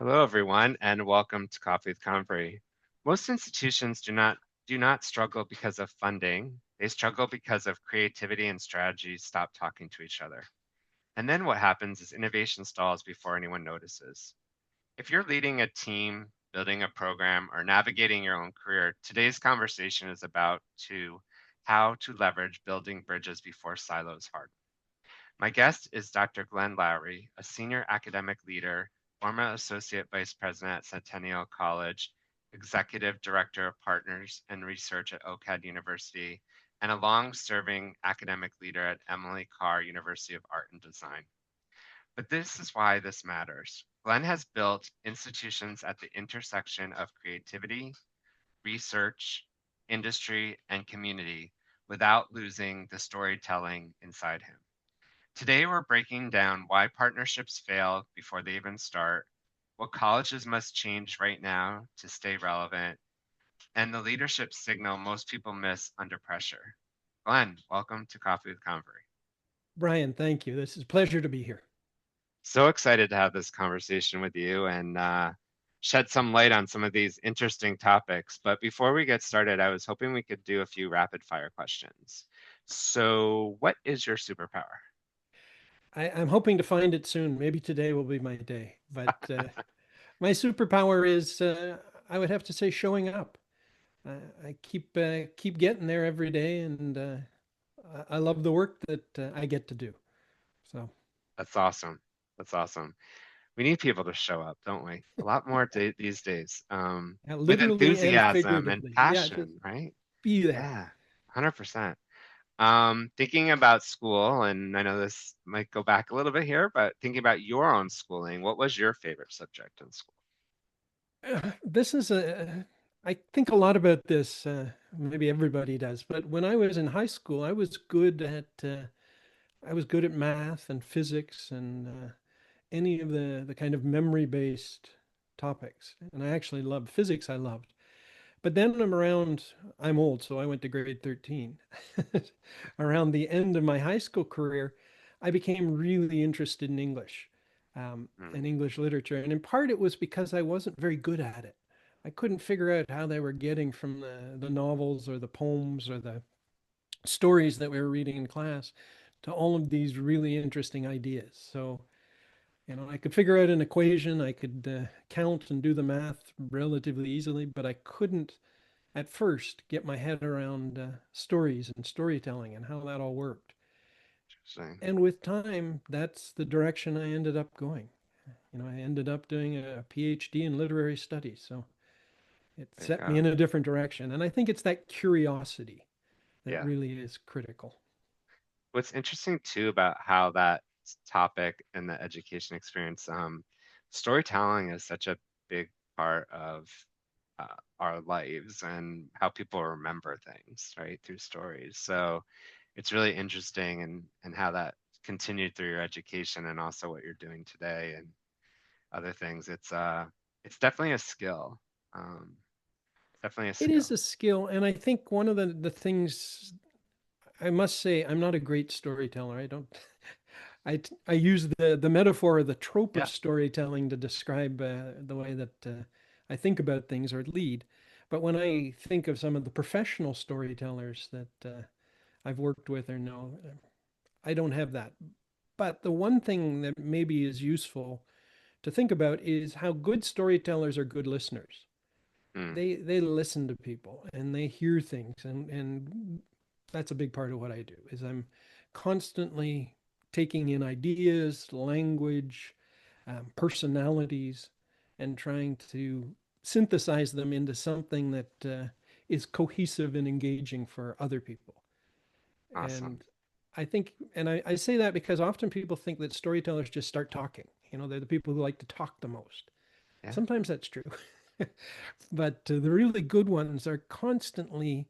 Hello, everyone, and welcome to Coffee with Convery. Most institutions do not struggle because of funding. They struggle because of creativity and strategies stop talking to each other. And then what happens is innovation stalls before anyone notices. If you're leading a team, building a program, or navigating your own career, today's conversation is about how to leverage building bridges before silos harden. My guest is Dr. Glen Lowry, a senior academic leader, former associate vice president at Centennial College, executive director of partners and research at OCAD University, and a long-serving academic leader at Emily Carr University of Art and Design. But this is why this matters. Glen has built institutions at the intersection of creativity, research, industry, and community without losing the storytelling inside him. Today, we're breaking down why partnerships fail before they even start, what colleges must change right now to stay relevant, and the leadership signal most people miss under pressure. Glen, welcome to Coffee with Convery. Brian, thank you. This is a pleasure to be here. So excited to have this conversation with you and shed some light on some of these interesting topics. But before we get started, I was hoping we could do a few rapid fire questions. So, what is your superpower? I'm hoping to find it soon. Maybe today will be my day. But my superpower is, I would have to say, showing up. I keep getting there every day, and I love the work that I get to do. So, That's awesome. That's awesome. We need people to show up, don't we? A lot more these days, with literally and enthusiasm and figuratively, yeah, just passion, right? be there. Yeah, 100%. Thinking about school, and I know this might go back a little bit here, but thinking about your own schooling, what was your favorite subject in school? This is I think a lot about this. Maybe everybody does, but when I was in high school, I was good at math and physics and any of the kind of memory based topics. And I actually loved physics. I loved. But then I'm old, so I went to grade 13. Around the end of my high school career, I became really interested in English Hmm, and English literature. And in part, it was because I wasn't very good at it. I couldn't figure out how they were getting from the novels or the poems or the stories that we were reading in class to all of these really interesting ideas. So, I could figure out an equation, I could count and do the math relatively easily, but I couldn't at first get my head around stories and storytelling and how that all worked. interesting. And with time, that's the direction I ended up going. I ended up doing a PhD in literary studies. So it There you set me go. in a different direction. And I think it's that curiosity that Yeah. really is critical. What's interesting too about how that topic and the education experience, storytelling is such a big part of our lives and how people remember things, right, through stories. So it's really interesting and how that continued through your education and also what you're doing today and other things. It's definitely a skill. Um, definitely a It is skill. a skill. And I think one of the things I must say, I'm not a great storyteller. I don't. I use the metaphor or the trope of Yeah. storytelling to describe the way that I think about things or lead. But when I think of some of the professional storytellers that I've worked with or know, I don't have that. But the one thing that maybe is useful to think about is how good storytellers are good listeners. Mm, They listen to people and they hear things, and that's a big part of what I do is I'm constantly taking in ideas, language, personalities, and trying to synthesize them into something that is cohesive and engaging for other people. awesome. And I say that because often people think that storytellers just start talking. They're the people who like to talk the most. Yeah. Sometimes that's true. But the really good ones are constantly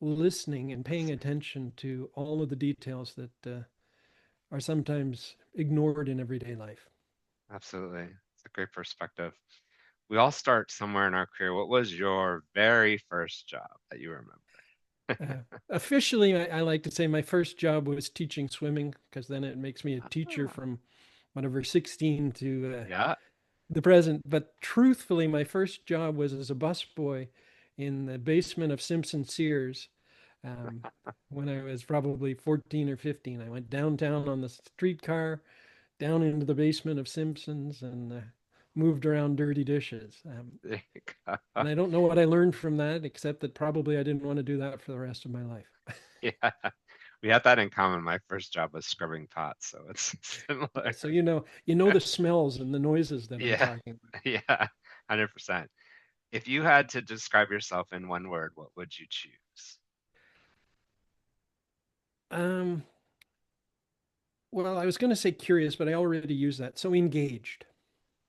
listening and paying attention to all of the details that are sometimes ignored in everyday life. Absolutely. It's a great perspective. We all start somewhere in our career. What was your very first job that you remember? Officially, I like to say my first job was teaching swimming because then it makes me a teacher Ah, from whatever 16 to yeah. the present. But truthfully, my first job was as a busboy in the basement of Simpson Sears. Um, when I was probably 14 or 15, I went downtown on the streetcar, down into the basement of Simpson's, and moved around dirty dishes. There you go. And I don't know what I learned from that, except that probably I didn't want to do that for the rest of my life. Yeah. We had that in common. My first job was scrubbing pots, so it's Yeah, similar. so you know the smells and the noises that I'm Yeah. talking Yeah. 100%. If you had to describe yourself in one word, what would you choose? about. Well, I was going to say curious, but I already used that. So engaged.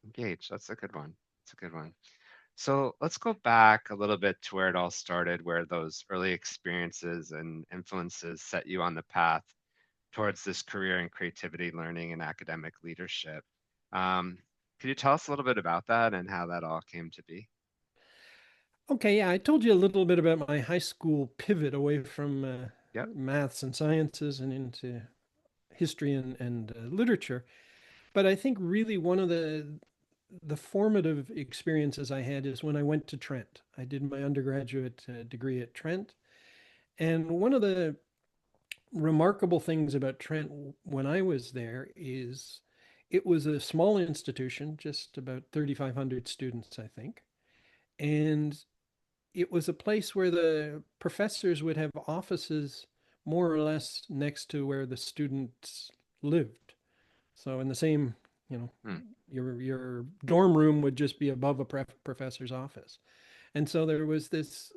Engage. That's a good one. That's a good one. So let's go back a little bit to where it all started, where those early experiences and influences set you on the path towards this career in creativity, learning, and academic leadership. Um, could you tell us a little bit about that and how that all came to be? Okay, yeah, I told you a little bit about my high school pivot away from Yep. maths and sciences and into history and literature. But I think really one of the formative experiences I had is when I went to Trent. I did my undergraduate degree at Trent, and one of the remarkable things about Trent when I was there is it was a small institution, just about 3,500 students, I think. And it was a place where the professors would have offices more or less next to where the students lived. So in the same, you know, Hmm. your dorm room would just be above a professor's office. And so there was this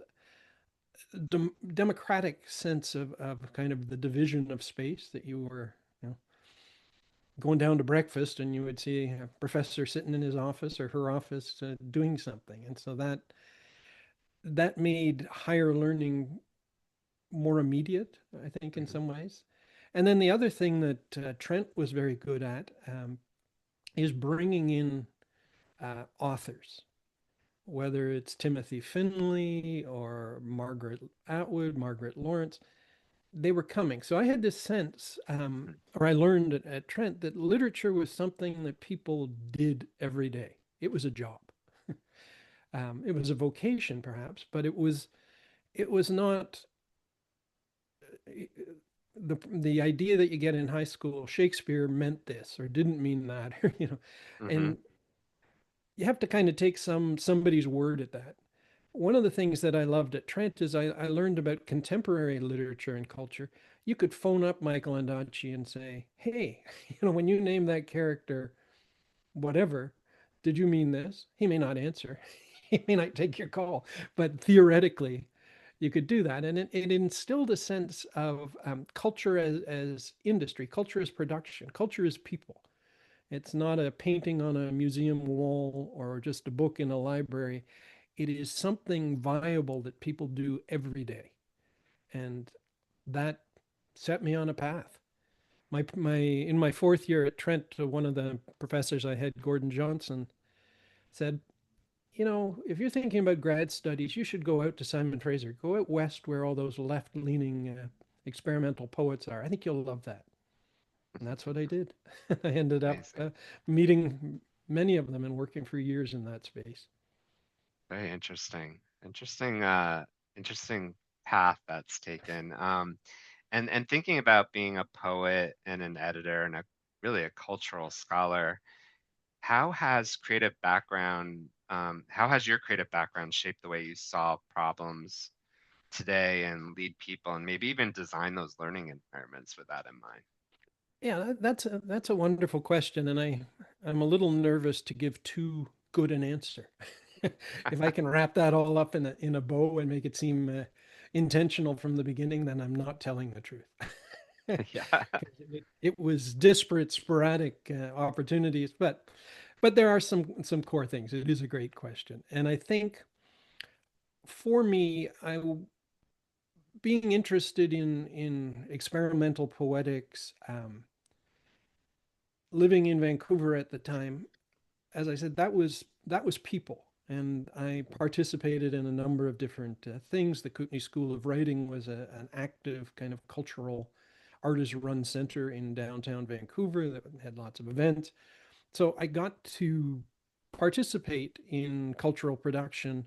democratic sense of kind of the division of space that you were, going down to breakfast and you would see a professor sitting in his office or her office doing something. And so that made higher learning more immediate, I think, in Mhm. some ways. And then the other thing that Trent was very good at is bringing in authors, whether it's Timothy Finley or Margaret Atwood, Margaret Lawrence. They were coming. So I had this sense, Mhm. or I learned at Trent, that literature was something that people did every day. It was a job. It was a vocation, perhaps, but it was not the idea that you get in high school. Shakespeare meant this or didn't mean that, or, Mhm. and you have to kind of take somebody's word at that. One of the things that I loved at Trent is I learned about contemporary literature and culture. You could phone up Michael Ondaatje and say, "Hey, when you name that character, whatever, did you mean this?" He may not answer. He may not take your call, but theoretically, you could do that. And it instilled a sense of culture as industry, culture as production, culture as people. It's not a painting on a museum wall or just a book in a library. It is something viable that people do every day. And that set me on a path. In my fourth year at Trent, one of the professors I had, Gordon Johnson, said, if you're thinking about grad studies, you should go out to Simon Fraser. Go out west where all those left-leaning experimental poets are. I think you'll love that. And that's what I did. I ended up Amazing. meeting many of them and working for years in that space. Very interesting. Interesting path that's taken. And thinking about being a poet and an editor and a really a cultural scholar, how has your creative background shaped the way you solve problems today and lead people and maybe even design those learning environments with that in mind? Yeah, that's a wonderful question, and I'm a little nervous to give too good an answer. If I can wrap that all up in a bow and make it seem intentional from the beginning, then I'm not telling the truth. Yeah. 'Cause it was disparate, sporadic opportunities, but there are some core things. It is a great question, and I think for me, being interested in experimental poetics, living in Vancouver at the time, as I said, that was people, and I participated in a number of different things. The Kootenai School of Writing was an active kind of cultural artist-run center in downtown Vancouver that had lots of events. So I got to participate in cultural production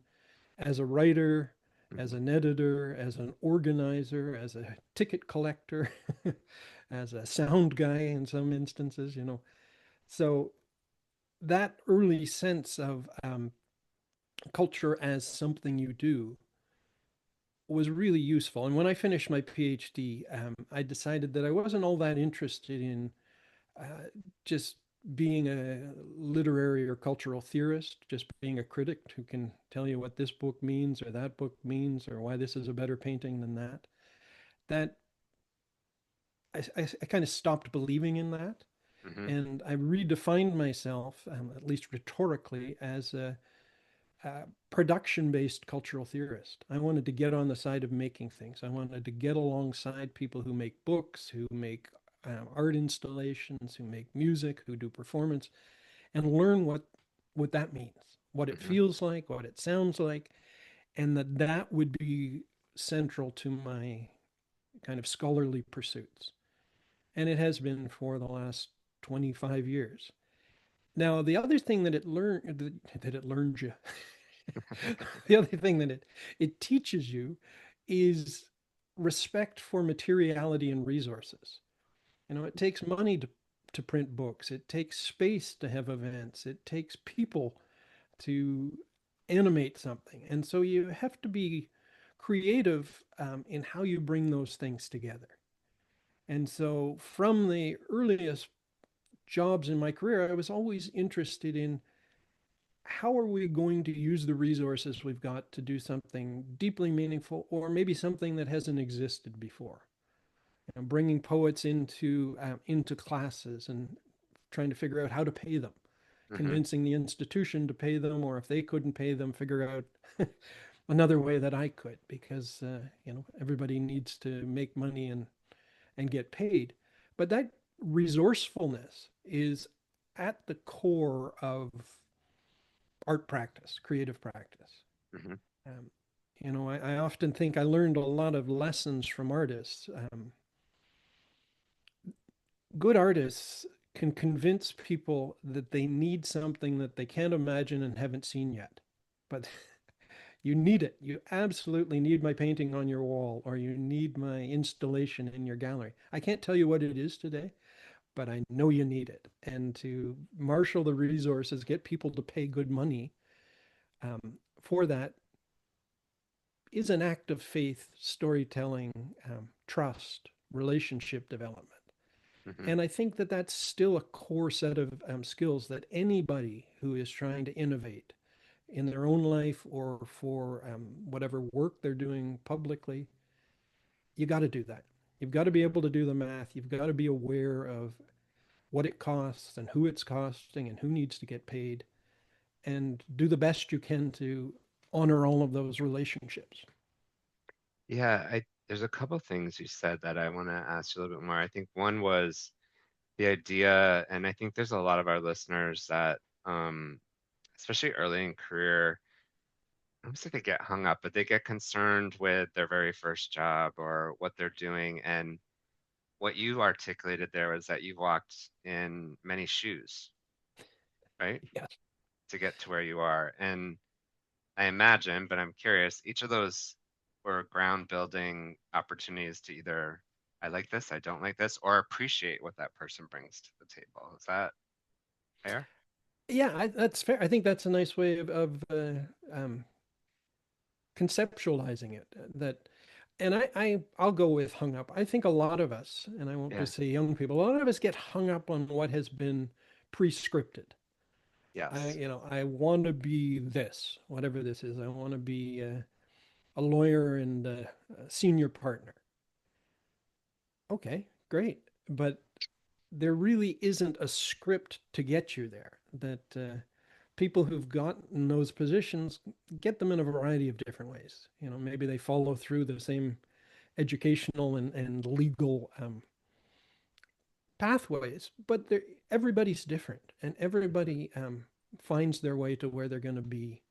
as a writer, as Hmm. an editor, as an organizer, as a ticket collector, as a sound guy in some instances, you know. So that early sense of culture as something you do was really useful. And when I finished my PhD, I decided that I wasn't all that interested in uh, just being a literary or cultural theorist, just being a critic who can tell you what this book means or that book means or why this is a better painting than that. That I kind of stopped believing in that. Hmm. And I redefined myself, at least rhetorically, as a production based cultural theorist. I wanted to get on the side of making things. I wanted to get alongside people who make books, who make art installations, who make music, who do performance, and learn what that means, what it Hmm. feels like, what it sounds like, and that would be central to my kind of scholarly pursuits. And it has been for the last 25 years. Now, the other thing that it learns you, the other thing that it teaches you is respect for materiality and resources. You know, it takes money to print books. It takes space to have events. It takes people to animate something. And so you have to be creative in how you bring those things together. And so from the earliest jobs in my career, I was always interested in how are we going to use the resources we've got to do something deeply meaningful or maybe something that hasn't existed before. You know, bringing poets into classes and trying to figure out how to pay them, Hmm. convincing the institution to pay them, or if they couldn't pay them, figure out another way that I could, because you know, everybody needs to make money and get paid. But that resourcefulness is at the core of art practice, creative practice. Hmm. Um, you know, I often think I learned a lot of lessons from artists. Good artists can convince people that they need something that they can't imagine and haven't seen yet. But you need it. You absolutely need my painting on your wall, or you need my installation in your gallery. I can't tell you what it is today, but I know you need it. And to marshal the resources, get people to pay good money for that is an act of faith, storytelling, trust, relationship development. Hmm. And I think that that's still a core set of skills that anybody who is trying to innovate in their own life or for whatever work they're doing publicly, you got to do that. You've got to be able to do the math. You've got to be aware of what it costs and who it's costing and who needs to get paid and do the best you can to honor all of those relationships. Yeah, there's a couple things you said that I want to ask you a little bit more. I think one was the idea, and I think there's a lot of our listeners that, especially early in career, I don't say they get hung up, but they get concerned with their very first job or what they're doing. And what you articulated there was that you've walked in many shoes, right, Yes. to get to where you are. And I imagine, but I'm curious, each of those were ground building opportunities to either I like this, I don't like this, or appreciate what that person brings to the table. Is that fair? Yeah, that's fair. I think that's a nice way um, conceptualizing it. That, and I'll go with hung up. I think a lot of us, and I won't Yeah. just say young people, a lot of us get hung up on what has been pre-scripted. Yes. You know, I want to be this, whatever this is. I want to be a lawyer and a senior partner. Okay, great, but there really isn't a script to get you there. That people who've gotten those positions get them in a variety of different ways. You know, maybe they follow through the same educational and legal pathways, but everybody's different, and everybody finds their way to where they're going to be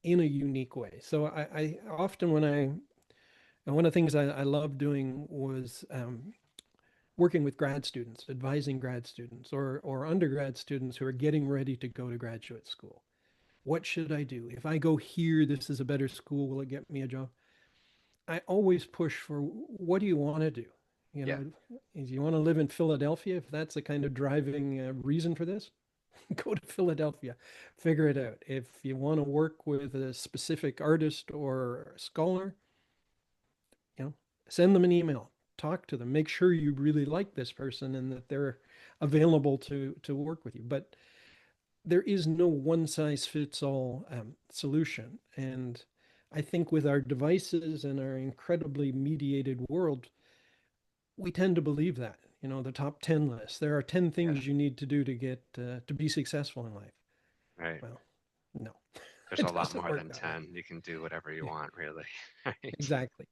in a unique way. So I often when I and one of the things I love doing was working with grad students, advising grad students, or undergrad students who are getting ready to go to graduate school. What should I do? If I go here, this is a better school. Will it get me a job? I always push for what do you want to do? You Yeah. know, if you want to live in Philadelphia, if that's the kind of driving reason for this, go to Philadelphia, figure it out. If you want to work with a specific artist or scholar, you know, send them an email, talk to them, make sure you really like this person and that they're available to work with you. But there is no one size fits all solution. And I think with our devices and our incredibly mediated world, we tend to believe that. You know, the top 10 list. There are 10 Yeah. things you need to do to get to be successful in life. Right. Well, no, There's a it lot doesn't more work than that way. 10. You can do whatever you Yeah, want, really. Right. exactly.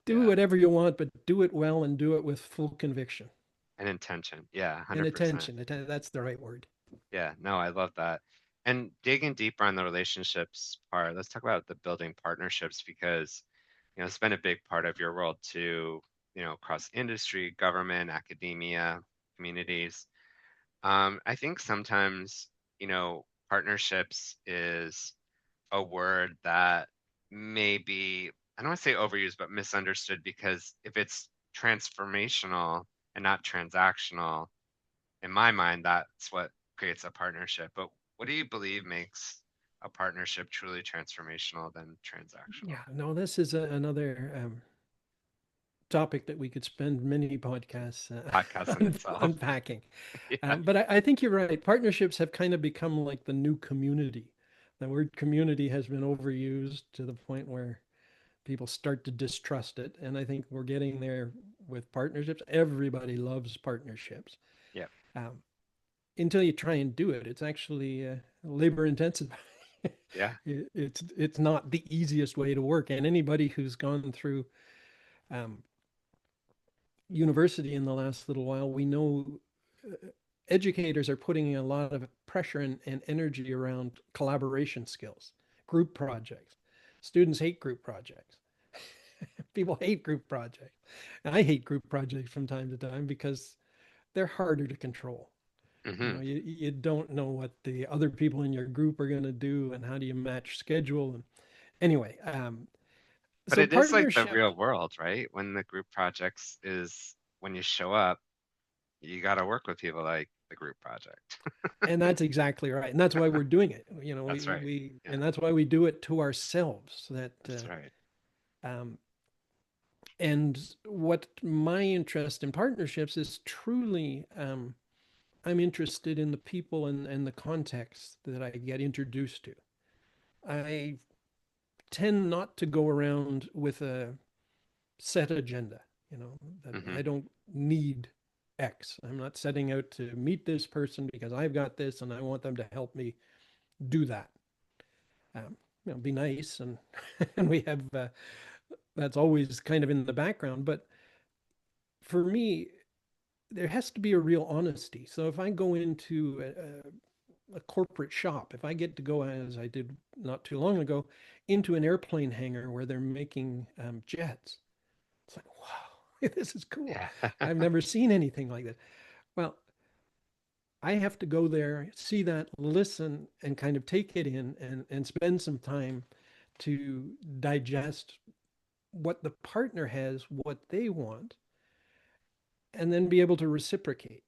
Do Yeah. whatever you want, but do it well and do it with full conviction And intention. Yeah, and 100%. attention. That's the right word. Yeah, no, I love that. And digging deeper on the relationships part, let's talk about the building partnerships because, it's been a big part of your world too, across industry, government, academia, communities. I think sometimes, partnerships is a word that may be, I don't want to say overused, but misunderstood because if it's transformational and not transactional, in my mind, that's what creates a partnership. But what do you believe makes a partnership truly transformational than transactional? Yeah, no, this is another topic that we could spend many podcasts Podcast in itself. unpacking. Yeah. But I think you're right. Partnerships have kind of become like the new community. The word community has been overused to the point where people start to distrust it. And I think we're getting there with partnerships. Everybody loves partnerships. Yeah. Um, until you try and do it, it's actually labor intensive. Yeah. It's not the easiest way to work. And anybody who's gone through um, university in the last little while, we know educators are putting a lot of pressure and energy around collaboration skills, group projects. Students hate group projects. People hate group projects. And I hate group projects from time to time because they're harder to control. You Hmm. know, you don't know what the other people in your group are going to do and how do you match schedule. And anyway, But so it is like the partnership, real world, right? When the group projects is when you show up, you got to work with people like the group project. and that's exactly right. And that's why we're doing it. You know, That's right. and Yeah, that's why we do it to ourselves. That that's right. um, and what my interest in partnerships is truly, I'm interested in the people and the context that I get introduced to. I tend not to go around with a set agenda, you know, that Hmm. I don't need X. I'm not setting out to meet this person because I've got this and I want them to help me do that. Be nice and and we have that's always kind of in the background. But for me, there has to be a real honesty. So if I go into a corporate shop, if I get to go as I did not too long ago into an airplane hangar where they're making jets, it's like, wow, this is cool. Yeah. I've never seen anything like that. Well, I have to go there, see that, listen, and kind of take it in and spend some time to digest what the partner has, what they want, and then be able to reciprocate.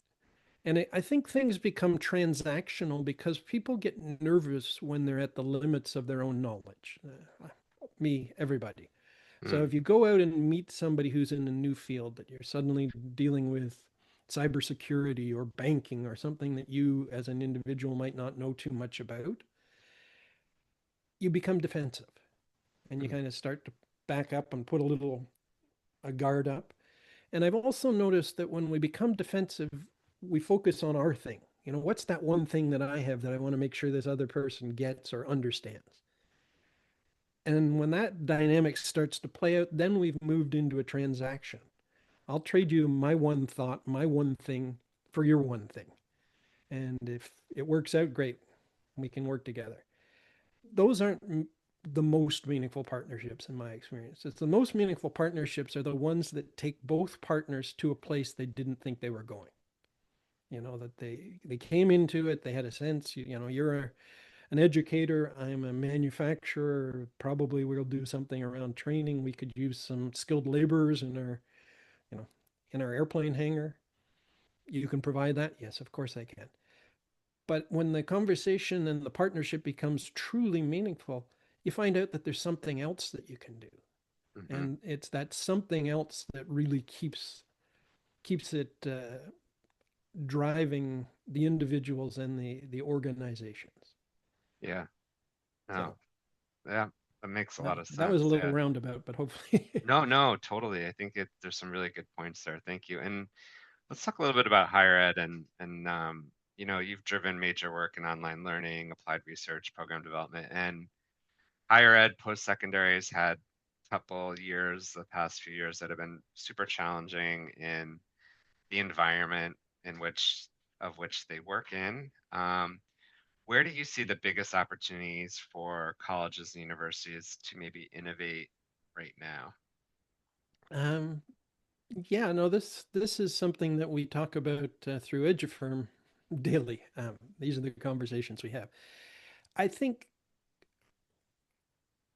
And I think things become transactional because people get nervous when they're at the limits of their own knowledge. Me, everybody. So Mm, if you go out and meet somebody who's in a new field that you're suddenly dealing with cybersecurity or banking or something that you as an individual might not know too much about, you become defensive and you mm, kind of start to back up and put a guard up. And I've also noticed that when we become defensive, we focus on our thing. You know, what's that one thing that I have that I want to make sure this other person gets or understands? And when that dynamic starts to play out, then we've moved into a transaction. I'll trade you my one thought, my one thing for your one thing. And if it works out, great, we can work together. Those aren't the most meaningful partnerships in my experience. It's the most meaningful partnerships are the ones that take both partners to a place they didn't think they were going. That they came into it, they had a sense, you're an educator, I'm a manufacturer, probably we'll do something around training. We could use some skilled laborers you know, in our airplane hangar. You can provide that? Yes, of course I can. But when the conversation and the partnership becomes truly meaningful, you find out that there's something else that you can do. Hmm. And it's that something else that really keeps it driving the individuals and the organizations. Yeah. No. So Yeah. That makes a that lot of that was a sense. little Yeah. roundabout, but hopefully. No, no, totally. I think there's some really good points there. Thank you. And let's talk a little bit about higher ed and you've driven major work in online learning, applied research, program development, and higher ed post-secondary has had a couple years, the past few years that have been super challenging in the environment in which they work in. Where do you see the biggest opportunities for colleges and universities to maybe innovate right now? um, yeah, no, this is something that we talk about through EduFirm daily. These are the conversations we have. I think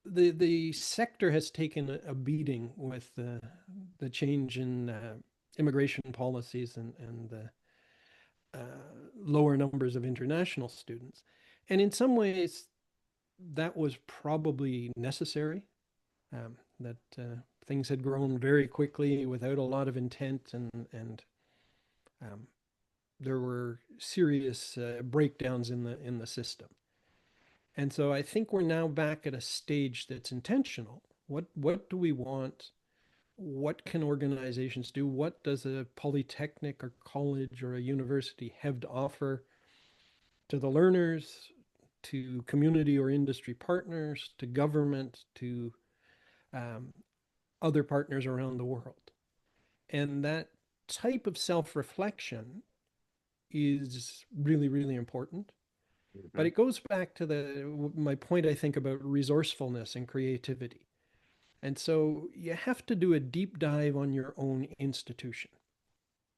the sector has taken a beating with the change in immigration policies and the lower numbers of international students. And in some ways, that was probably necessary. That things had grown very quickly without a lot of intent, and um, there were serious breakdowns in the system. And so I think we're now back at a stage that's intentional. What do we want? What can organizations do? What does a polytechnic or college or a university have to offer to the learners, to community or industry partners, to government, to um, other partners around the world? And that type of self reflection is really, really important. But Hmm. it goes back to my point, I think, about resourcefulness and creativity. And so you have to do a deep dive on your own institution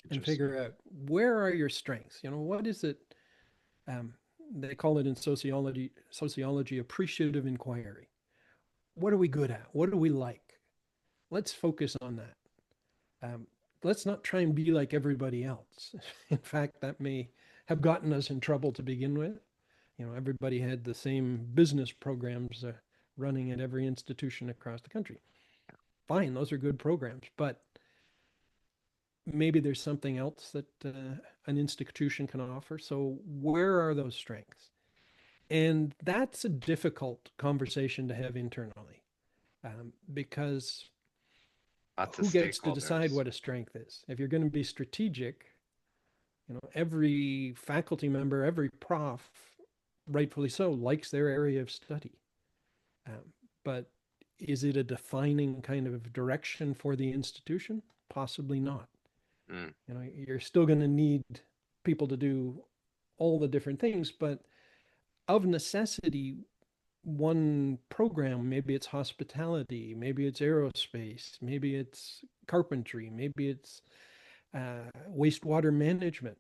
and Interesting. figure out where are your strengths. What is it? Um, they call it in sociology appreciative inquiry. What are we good at? What do we like? Let's focus on that. Um, let's not try and be like everybody else. In fact, that may have gotten us in trouble to begin with. Everybody had the same business programs running at every institution across the country. Fine, those are good programs, but maybe there's something else that an institution can offer. So, where are those strengths? And that's a difficult conversation to have internally because Lots of who gets to decide stakeholders. what a strength is? If you're going to be strategic, every faculty member, every prof, rightfully so, likes their area of study. Um, but is it a defining kind of direction for the institution? Possibly not. Mm, You're still going to need people to do all the different things, but of necessity, one program, maybe it's hospitality, maybe it's aerospace, maybe it's carpentry, maybe it's wastewater management.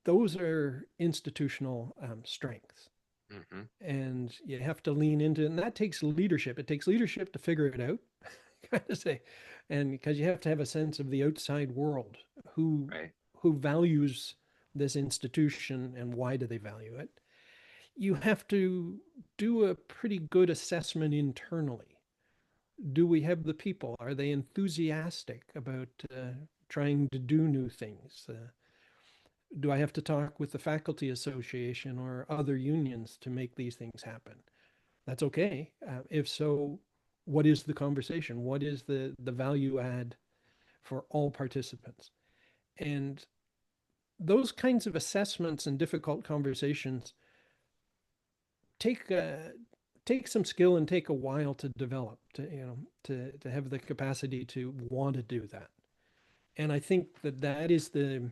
Those are institutional strengths. hmm. And you have to lean into it. And that takes leadership. It takes leadership to figure it out, kind of say. And because you have to have a sense of the outside world, who Right. who values this institution and why do they value it. You have to do a pretty good assessment internally. Do we have the people? Are they enthusiastic about trying to do new things? Do I have to talk with the faculty association or other unions to make these things happen? That's okay. If so, what is the conversation? What is the value add for all participants? And those kinds of assessments and difficult conversations take take some skill and take a while to develop, to have the capacity to want to do that. And I think that is the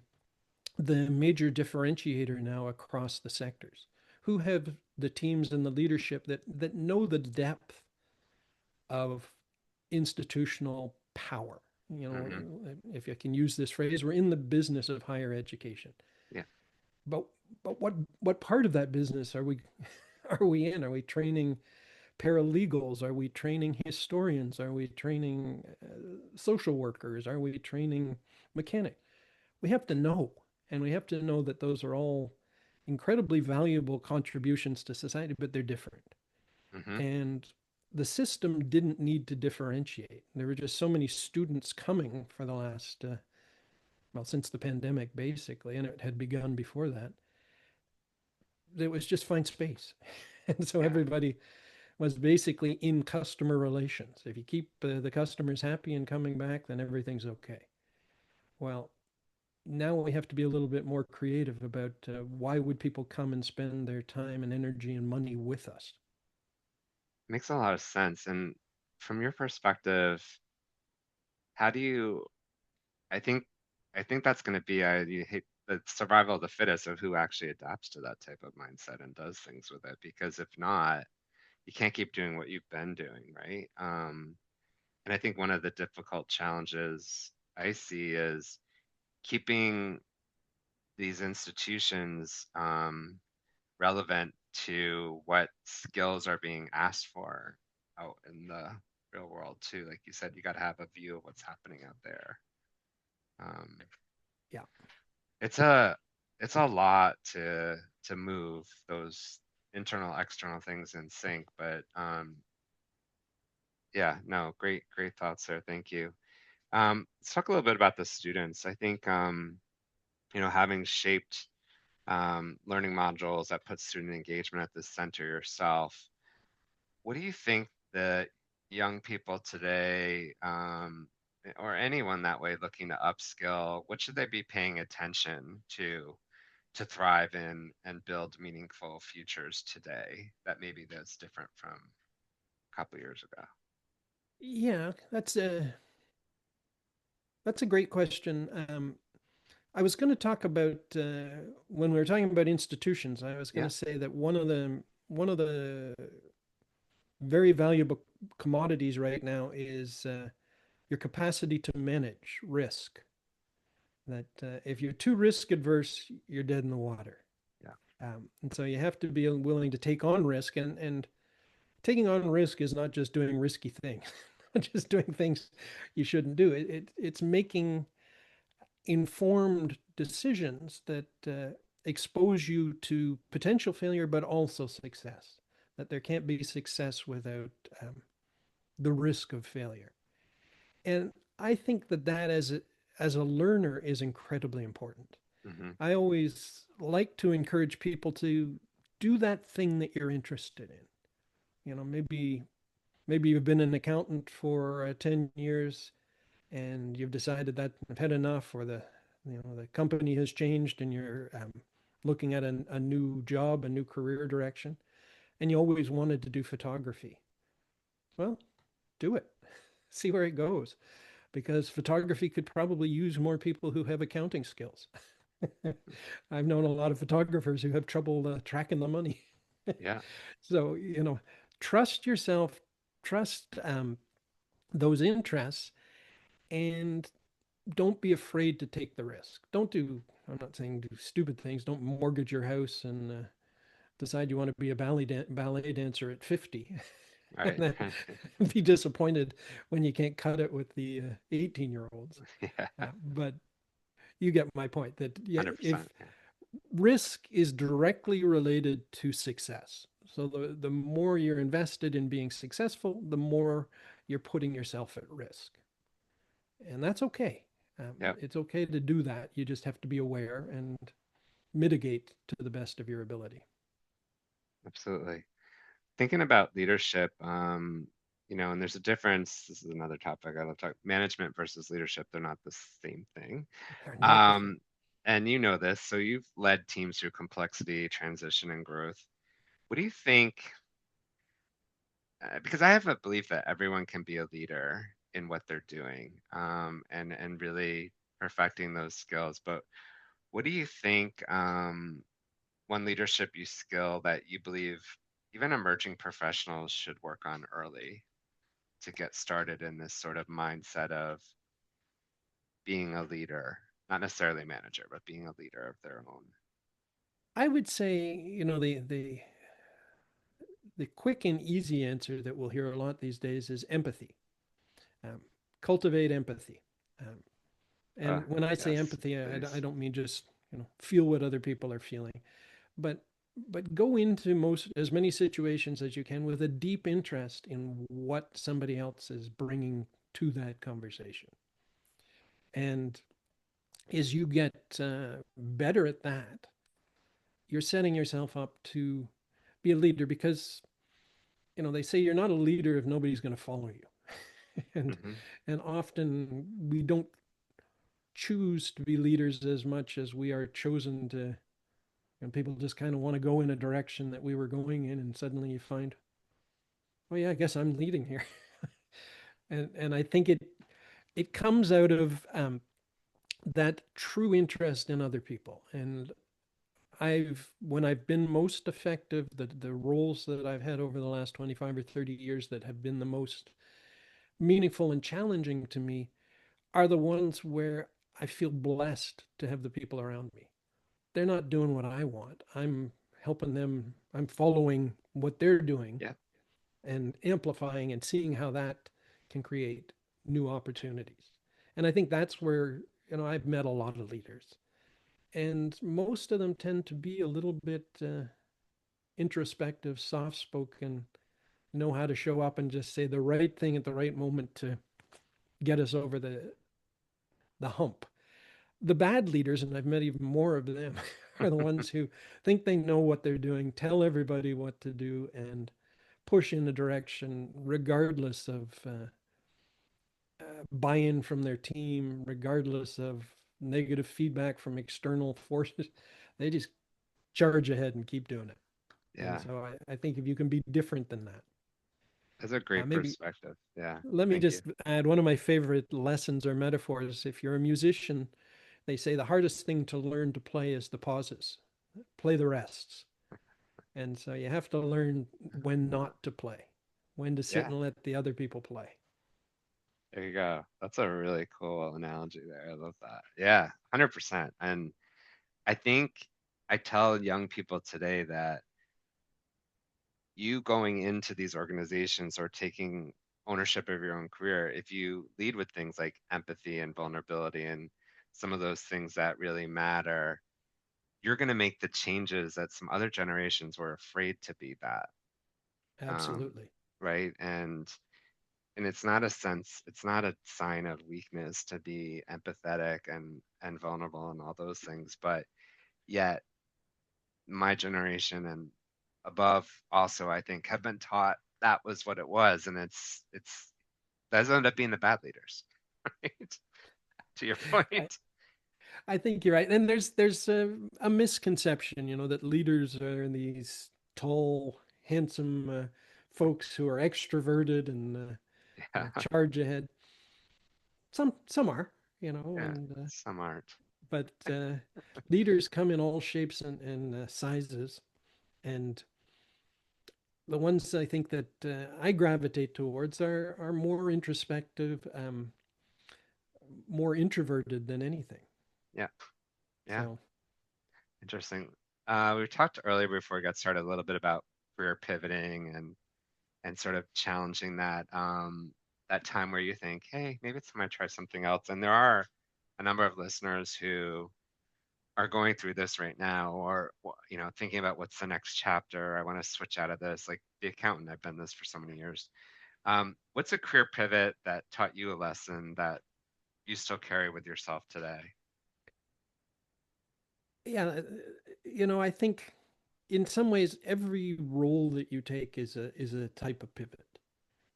major differentiator now across the sectors. who have the teams and the leadership that know the depth of institutional power. You Hmm. know, if I can use this phrase, we're in the business of higher education. Yeah. But what part of that business are we are we in? Are we training paralegals? Are we training historians? Are we training social workers? Are we training mechanics? We have to know, and we have to know that those are all incredibly valuable contributions to society, but they're different. Hmm. And the system didn't need to differentiate. There were just so many students coming for the last, well, since the pandemic, basically, and it had begun before that. It was just find space. And so Yeah. everybody was basically in customer relations. If you keep the customers happy and coming back, then everything's okay. Well, now we have to be a little bit more creative about why would people come and spend their time and energy and money with us. Makes a lot of sense. And from your perspective, how do you, I think, I think that's going to be you hate the survival of the fittest of who actually adapts to that type of mindset and does things with it. Because if not, you can't keep doing what you've been doing, right? And I think one of the difficult challenges I see is keeping these institutions relevant to what skills are being asked for out in the real world too. Like you said, you got to have a view of what's happening out there. Um, Yeah. it's a lot to move those internal external things in sync, but yeah, no, great thoughts there. Thank you. Let's talk a little bit about the students. I think having shaped learning modules that put student engagement at the center yourself. What do you think that young people today, or anyone that way looking to upskill, what should they be paying attention to thrive in and build meaningful futures today that maybe that's different from a couple years ago? Yeah, that's a great question. I was going to talk about when we were talking about institutions. I was going Yeah, to say that one of the very valuable commodities right now is your capacity to manage risk. That if you're too risk adverse, you're dead in the water. yeah, And so you have to be willing to take on risk, and taking on risk is not just doing risky things, not just doing things you shouldn't do. It's making informed decisions that expose you to potential failure, but also success. That there can't be success without the risk of failure. And I think that as a learner is incredibly important. hmm, I always like to encourage people to do that thing that you're interested in. You know, maybe you've been an accountant for 10 years and you've decided that I've had enough, or the company has changed and you're looking at a new job, a new career direction, and you always wanted to do photography. Well, do it. See where it goes, because photography could probably use more people who have accounting skills. I've known a lot of photographers who have trouble tracking the money. yeah, So, trust yourself, trust those interests, and don't be afraid to take the risk. I'm not saying do stupid things. Don't mortgage your house and decide you want to be a ballet dancer at 50 and right, then be disappointed when you can't cut it with the 18-year-olds. yeah, But you get my point that, yeah, if 100%, yeah, risk is directly related to success. So the more you're invested in being successful, the more you're putting yourself at risk. And that's okay. yeah, It's okay to do that. You just have to be aware and mitigate to the best of your ability. absolutely. Thinking about leadership, and there's a difference. This is another topic I love talk. Management versus leadership, they're not the same thing. They're not the same. Um, and you know this, so you've led teams through complexity, transition, and growth. What do you think? Because I have a belief that everyone can be a leader in what they're doing, and really perfecting those skills. But what do you think? one leadership you skill that you believe even emerging professionals should work on early to get started in this sort of mindset of being a leader, not necessarily a manager, but being a leader of their own? I would say, the quick and easy answer that we'll hear a lot these days is empathy. Um, Cultivate empathy. Um, and when I say Yes, empathy, I please. don't mean just feel what other people are feeling, but go into most as many situations as you can with a deep interest in what somebody else is bringing to that conversation. And as you get better at that, you're setting yourself up to be a leader because they say you're not a leader if nobody's going to follow you. and Hmm. and often we don't choose to be leaders as much as we are chosen to, and people just kind of want to go in a direction that we were going in, and suddenly you find, oh yeah, I guess I'm leading here. And I think it comes out of that true interest in other people. And when I've been most effective, the roles that I've had over the last 25 or 30 years that have been the most meaningful and challenging to me are the ones where I feel blessed to have the people around me. They're not doing what I want. I'm helping them. I'm following what they're doing Yeah, and amplifying and seeing how that can create new opportunities. And I think that's where, I've met a lot of leaders, and most of them tend to be a little bit introspective, soft spoken, know how to show up and just say the right thing at the right moment to get us over the hump. The bad leaders, and I've met even more of them, are the ones who think they know what they're doing, tell everybody what to do, and push in a direction regardless of buy-in from their team, regardless of negative feedback from external forces. They just charge ahead and keep doing it. And yeah. so I think if you can be different than that, That's a great maybe perspective. Yeah, let me thank you. just add one of my favorite lessons or metaphors. If you're a musician, they say the hardest thing to learn to play is the pauses, play the rests. And so you have to learn when not to play, when to sit Yeah, and let the other people play. there you go. That's a really cool analogy there. I love that. Yeah, 100%. And I think I tell young people today that you going into these organizations or taking ownership of your own career, if you lead with things like empathy and vulnerability and some of those things that really matter, you're going to make the changes that some other generations were afraid to be that. Um, Absolutely. right. And it's not a sense, it's not a sign of weakness to be empathetic and vulnerable and all those things, but yet my generation and above also I think have been taught that was what it was, and it's those end up being the bad leaders. Right, to your I, point. I think you're right. And there's a misconception, that leaders are these tall, handsome folks who are extroverted and Yeah, charge ahead. Some are, yeah, and some aren't. but leaders come in all shapes and sizes, and the ones I think that I gravitate towards are more introspective, more introverted than anything. Yeah, yeah, So interesting. We talked earlier before we got started a little bit about career pivoting and sort of challenging that time where you think, hey, maybe it's time to try something else. And there are a number of listeners who are going through this right now, or thinking about what's the next chapter. I want to switch out of this. Like the accountant, I've been this for so many years. What's a career pivot that taught you a lesson that you still carry with yourself today? yeah, I think in some ways every role that you take is a type of pivot.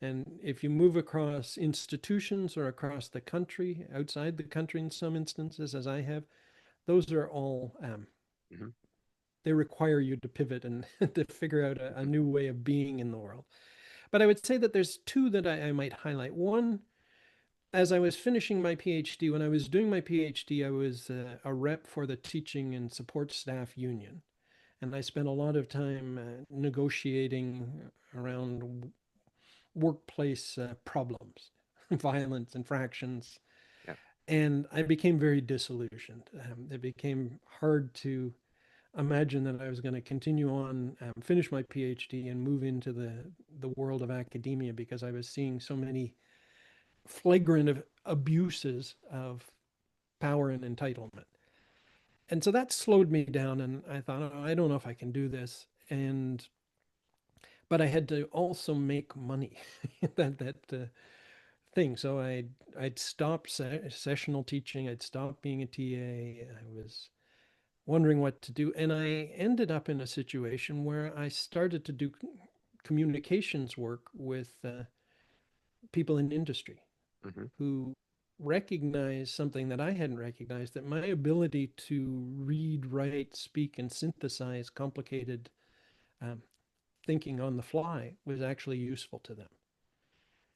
And if you move across institutions or across the country, outside the country in some instances, as I have, those are all Hmm. they require you to pivot and to figure out a new way of being in the world. But I would say that there's two that I might highlight. One, as I was finishing my PhD, when I was doing my PhD, I was a rep for the teaching and support staff union. And I spent a lot of time negotiating around workplace problems, violence, infractions. Yep. And I became very disillusioned. It became hard to imagine that I was going to continue on, finish my PhD, and move into the world of academia because I was seeing so many flagrant abuses of power and entitlement. And so that slowed me down, and I thought, oh, I don't know if I can do this. And but I had to also make money, that thing. So I'd stop sessional teaching. I'd stop being a TA. I was wondering what to do, and I ended up in a situation where I started to do communications work with people in industry Hmm. who recognized something that I hadn't recognized, that my ability to read, write, speak, and synthesize complicated um, thinking on the fly was actually useful to them.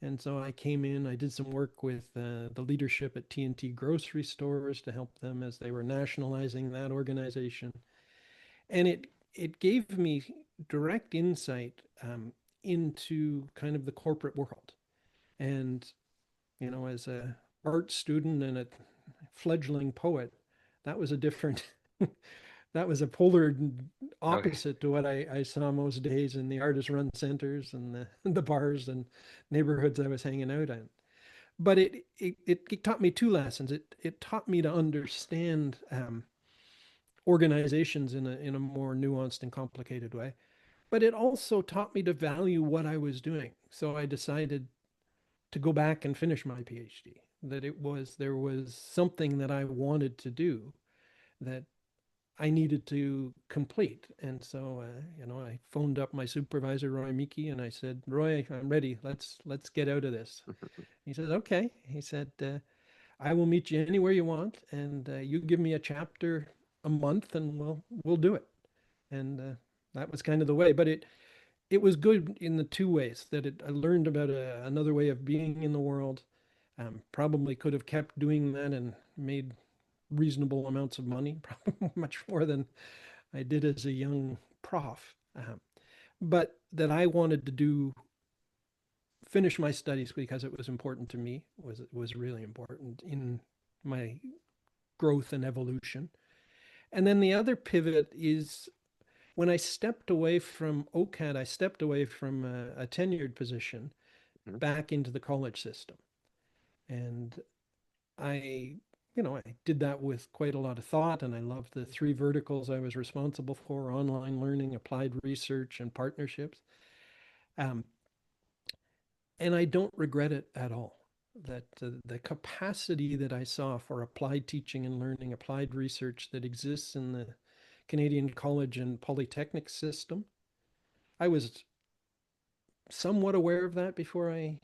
And so I came in, I did some work with the leadership at T&T grocery stores to help them as they were nationalizing that organization. And it gave me direct insight into kind of the corporate world. And, as a art student and a fledgling poet, that was a different, that was a polar Okay. opposite to what I saw most days in the artist run centers and the bars and neighborhoods I was hanging out in. But it taught me two lessons. It taught me to understand organizations in a more nuanced and complicated way. But it also taught me to value what I was doing. So I decided to go back and finish my PhD. That there was something that I wanted to do that I needed to complete. And so, I phoned up my supervisor, Roy Miki, and I said, Roy, I'm ready. Let's get out of this. He says, okay. He said, I will meet you anywhere you want, and you give me a chapter a month, and we'll do it. And that was kind of the way. But it was good in the two ways that I learned about another way of being in the world. Probably could have kept doing that and made reasonable amounts of money, probably much more than I did as a young prof. But that I wanted to do finish my studies because it was important to me. Was really important in my growth and evolution. And then the other pivot is when I stepped away from OCAD, I stepped away from a tenured position Hmm. back into the college system. And I did that with quite a lot of thought. And I loved the three verticals I was responsible for: online learning, applied research, and partnerships. Um, and I don't regret it at all. That the capacity that I saw for applied teaching and learning, applied research that exists in the Canadian college and polytechnic system, I was somewhat aware of that before I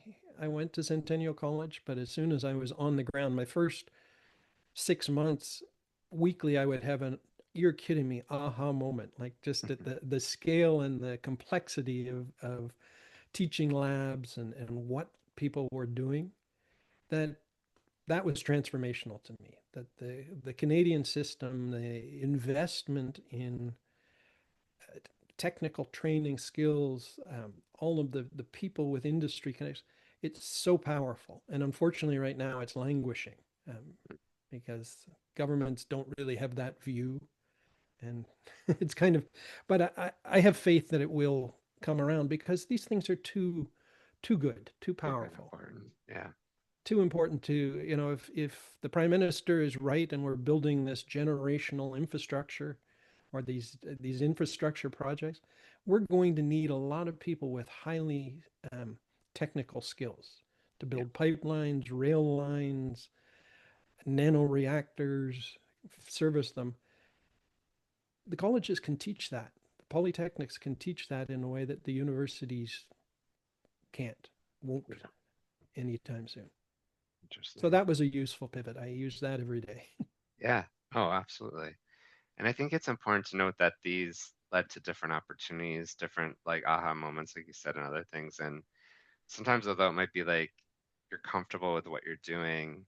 went to Centennial College. But as soon as I was on the ground, my first 6 months, weekly, I would have an "you're kidding me" aha moment, like just at the scale and the complexity of teaching labs and what people were doing. That that was transformational to me. That the Canadian system, the investment in technical training skills, all of the people with industry connections, it's so powerful. And unfortunately, right now, it's languishing because governments don't really have that view. And it's kind of, but I have faith that it will come around because these things are too good, too They're kind of powerful, important. Yeah. too important to, if the prime minister is right and we're building this generational infrastructure or these infrastructure projects, we're going to need a lot of people with highly technical skills to Yeah. build pipelines, rail lines, nanoreactors, service them. The colleges can teach that. The polytechnics can teach that in a way that the universities can't, won't Yeah. anytime soon. So Interesting. that was a useful pivot. I use that every day. Yeah. Oh, absolutely. And I think it's important to note that these led to different opportunities, different like aha moments, like you said, and other things. And sometimes, although it might be like you're comfortable with what you're doing,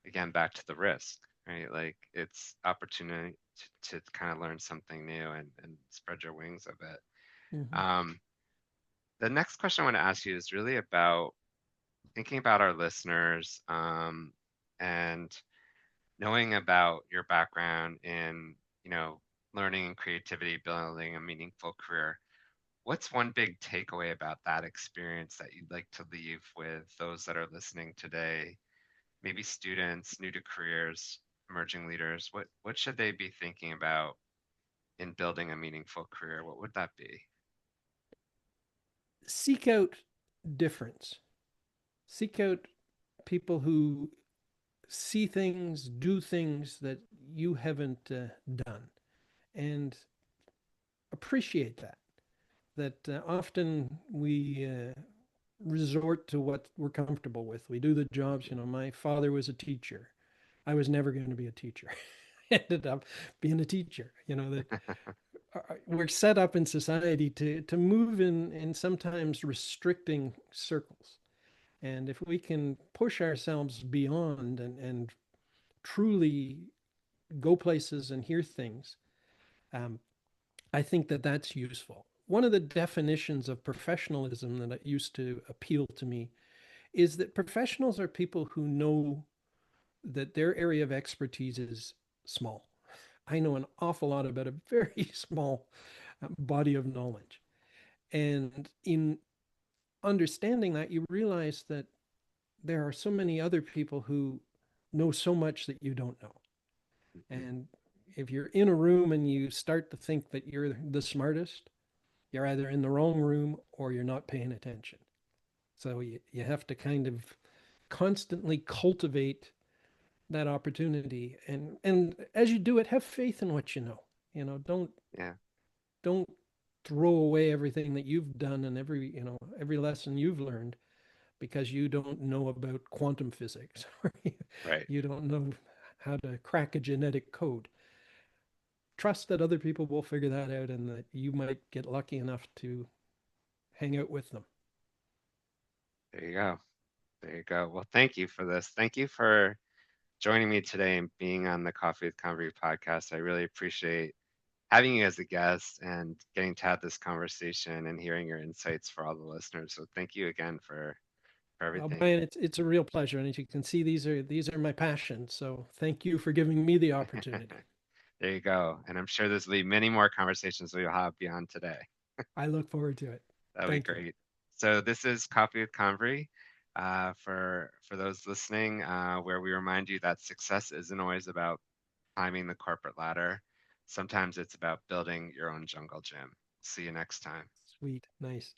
again, back to the risk, right? Like it's opportunity. to kind of learn something new and spread your wings a bit. Mhm. Um, the next question I want to ask you is really about thinking about our listeners and knowing about your background in, you know, learning and creativity, building a meaningful career. What's one big takeaway about that experience that you'd like to leave with those that are listening today? Maybe students new to careers, emerging leaders. What should they be thinking about in building a meaningful career? What would that be? Seek out difference. Seek out people who see things, do things that you haven't done, and appreciate that. That often we resort to what we're comfortable with. We do the jobs. You know, my father was a teacher. I was never going to be a teacher. Ended up being a teacher. You know that we're set up in society to move in sometimes restricting circles. And if we can push ourselves beyond and truly go places and hear things, um, I think that that's useful. One of the definitions of professionalism that used to appeal to me is that professionals are people who know that their area of expertise is small. I know an awful lot about a very small body of knowledge. And in understanding that, you realize that there are so many other people who know so much that you don't know. Mhm. And if you're in a room and you start to think that you're the smartest, you're either in the wrong room or you're not paying attention. So you have to kind of constantly cultivate that opportunity. And as you do it, have faith in what you know. You know, Yeah, don't throw away everything that you've done and every lesson you've learned because you don't know about quantum physics or right. you don't know how to crack a genetic code. Trust that other people will figure that out and that you might get lucky enough to hang out with them. There you go. There you go. Well, thank you for this. Thank you for joining me today and being on the Coffee with Convery podcast. I really appreciate having you as a guest and getting to have this conversation and hearing your insights for all the listeners. So thank you again for Well, everything. Brian, it's a real pleasure, and as you can see, these are my passions. So thank you for giving me the opportunity. There you go. And I'm sure there's will be many more conversations we'll have beyond today. I look forward to it. That'll be Thank you. great. So this is Coffee with Convery. For those listening, where we remind you that success isn't always about climbing the corporate ladder. Sometimes it's about building your own jungle gym. See you next time. Sweet, nice.